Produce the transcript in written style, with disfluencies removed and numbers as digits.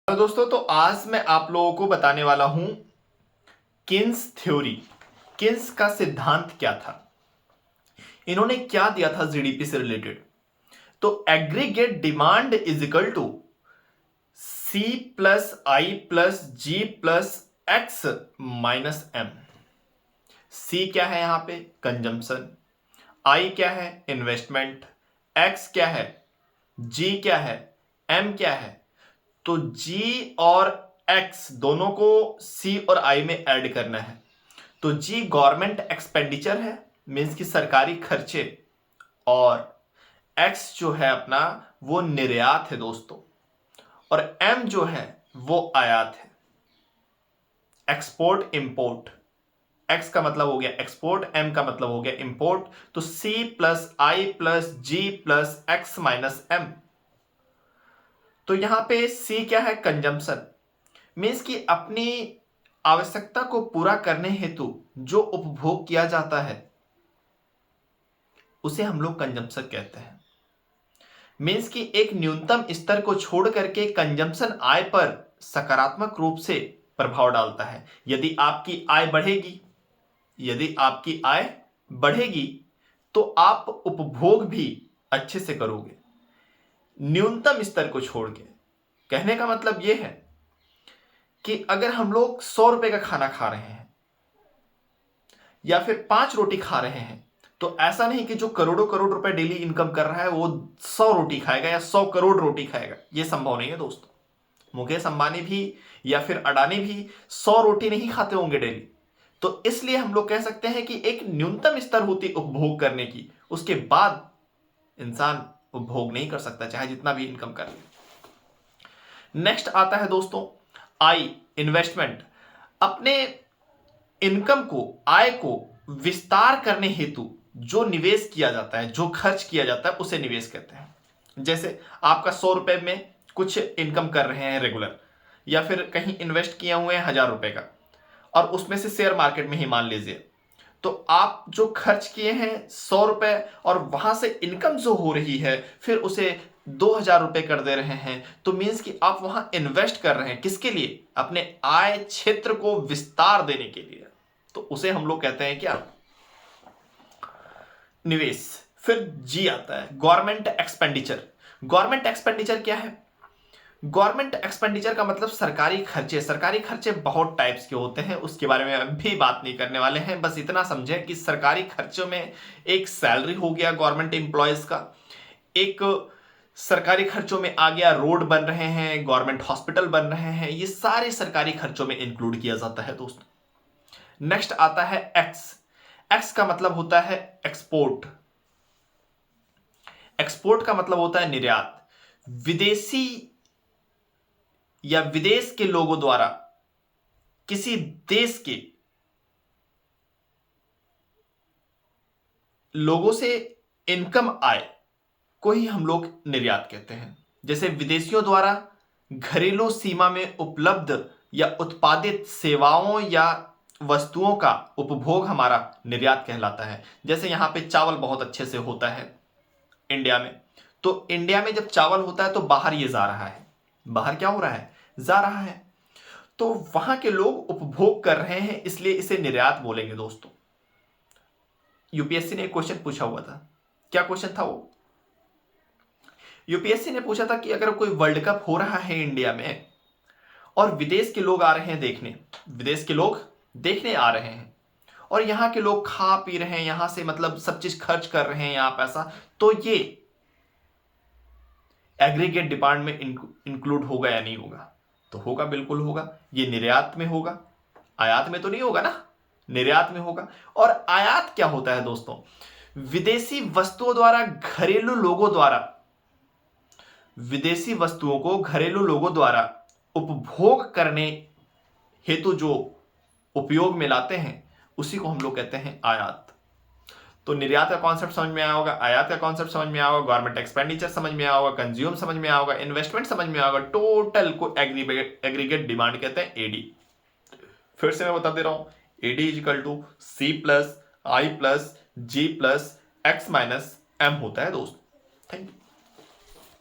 तो दोस्तों, तो आज मैं आप लोगों को बताने वाला हूं किन्स थ्योरी। किन्स का सिद्धांत क्या था, इन्होंने क्या दिया था जीडीपी से रिलेटेड। तो aggregate demand is equal to C plus I plus G plus X minus M. C क्या है यहां पे, कंजम्पशन। आई क्या है, इन्वेस्टमेंट। एक्स क्या है, जी क्या है, एम क्या है। तो जी और एक्स दोनों को सी और आई में ऐड करना है। तो जी गवर्नमेंट एक्सपेंडिचर है, मीन्स की सरकारी खर्चे, और एक्स जो है अपना वो निर्यात है दोस्तों, और एम जो है वो आयात है, एक्सपोर्ट इंपोर्ट। एक्स का मतलब हो गया एक्सपोर्ट, एम का मतलब हो गया इंपोर्ट। तो सी plus I plus G plus X minus M. तो यहां पे सी क्या है, कंजम्पशन, मीन्स की अपनी आवश्यकता को पूरा करने हेतु जो उपभोग किया जाता है उसे हम लोग कंजम्पशन कहते हैं। मीन्स की एक न्यूनतम स्तर को छोड़ करके कंजम्पशन आय पर सकारात्मक रूप से प्रभाव डालता है। यदि आपकी आय बढ़ेगी, यदि आपकी आय बढ़ेगी तो आप उपभोग भी अच्छे से करोगे, न्यूनतम स्तर को छोड़ के। कहने का मतलब यह है कि अगर हम लोग 100 रुपए का खाना खा रहे हैं या फिर 5 रोटी खा रहे हैं, तो ऐसा नहीं कि जो करोड़ों करोड़ रुपए डेली इनकम कर रहा है वो 100 रोटी खाएगा या 100 करोड़ रोटी खाएगा। ये संभव नहीं है दोस्तों। मुकेश अंबानी भी या फिर अडानी भी 100 रोटी नहीं खाते होंगे डेली। तो इसलिए हम लोग कह सकते हैं कि एक न्यूनतम स्तर होती उपभोग करने की, उसके बाद इंसान उपभोग नहीं कर सकता चाहे जितना भी इनकम कर ले। नेक्स्ट आता है दोस्तों आई, इन्वेस्टमेंट। अपने इनकम को, आय को विस्तार करने हेतु जो निवेश किया जाता है, जो खर्च किया जाता है उसे निवेश कहते हैं। जैसे आपका 100 रुपए में कुछ इनकम कर रहे हैं रेगुलर, या फिर कहीं इन्वेस्ट किए हुए हैं 1000 रुपए का, और उसमें से शेयर मार्केट में ही मान लीजिए, तो आप जो खर्च किए हैं 100 रुपए और वहां से इनकम जो हो रही है फिर उसे 2000 रुपए कर दे रहे हैं, तो मीन्स कि आप वहां इन्वेस्ट कर रहे हैं किसके लिए, अपने आय क्षेत्र को विस्तार देने के लिए। तो उसे हम लोग कहते हैं क्या, निवेश। फिर जी आता है गवर्नमेंट एक्सपेंडिचर। गवर्नमेंट एक्सपेंडिचर क्या है, गवर्नमेंट एक्सपेंडिचर का मतलब सरकारी खर्चे। सरकारी खर्चे बहुत टाइप्स के होते हैं, उसके बारे में अभी बात नहीं करने वाले हैं। बस इतना समझें कि सरकारी खर्चों में एक सैलरी हो गया गवर्नमेंट एम्प्लॉयज का, एक सरकारी खर्चों में आ गया रोड बन रहे हैं, गवर्नमेंट हॉस्पिटल बन रहे हैं, ये सारे सरकारी खर्चों में इंक्लूड किया जाता है दोस्तों। नेक्स्ट आता है एक्स। एक्स का मतलब होता है एक्सपोर्ट। एक्सपोर्ट का मतलब होता है निर्यात। विदेशी या विदेश के लोगों द्वारा किसी देश के लोगों से इनकम आय को ही हम लोग निर्यात कहते हैं। जैसे विदेशियों द्वारा घरेलू सीमा में उपलब्ध या उत्पादित सेवाओं या वस्तुओं का उपभोग हमारा निर्यात कहलाता है। जैसे यहां पे चावल बहुत अच्छे से होता है इंडिया में, तो इंडिया में जब चावल होता है तो बाहर ये जा रहा है, बाहर क्या हो रहा है, जा रहा है, तो वहां के लोग उपभोग कर रहे हैं, इसलिए इसे निर्यात बोलेंगे दोस्तों। यूपीएससी ने एक क्वेश्चन पूछा हुआ था, क्या क्वेश्चन था वो, यूपीएससी ने पूछा था कि अगर कोई वर्ल्ड कप हो रहा है इंडिया में और विदेश के लोग आ रहे हैं देखने, विदेश के लोग देखने आ रहे हैं और यहां के लोग खा पी रहे हैं, यहां से मतलब सब चीज खर्च कर रहे हैं यहां पैसा, तो ये एग्रीगेट डिमांड में इंक्लूड होगा या नहीं होगा, तो होगा, बिल्कुल होगा। ये निर्यात में होगा, आयात में तो नहीं होगा ना, निर्यात में होगा। और आयात क्या होता है दोस्तों, विदेशी वस्तुओं द्वारा घरेलू लोगों द्वारा, विदेशी वस्तुओं को घरेलू लोगों द्वारा उपभोग करने हेतु जो उपयोग में लाते हैं उसी को हम लोग कहते हैं आयात। तो निर्यात का कॉन्सेप्ट समझ में आया होगा, आयात का कॉन्सेप्ट समझ में आया होगा, गवर्नमेंट एक्सपेंडिचर समझ में आया होगा, कंज्यूम समझ में आया होगा, इन्वेस्टमेंट समझ में आया होगा, टोटल को एग्रीगेट डिमांड कहते हैं, एडी। फिर से मैं बता दे रहा हूं, A D is equal to C plus I plus G plus X minus M होता है दोस्त। Thank you.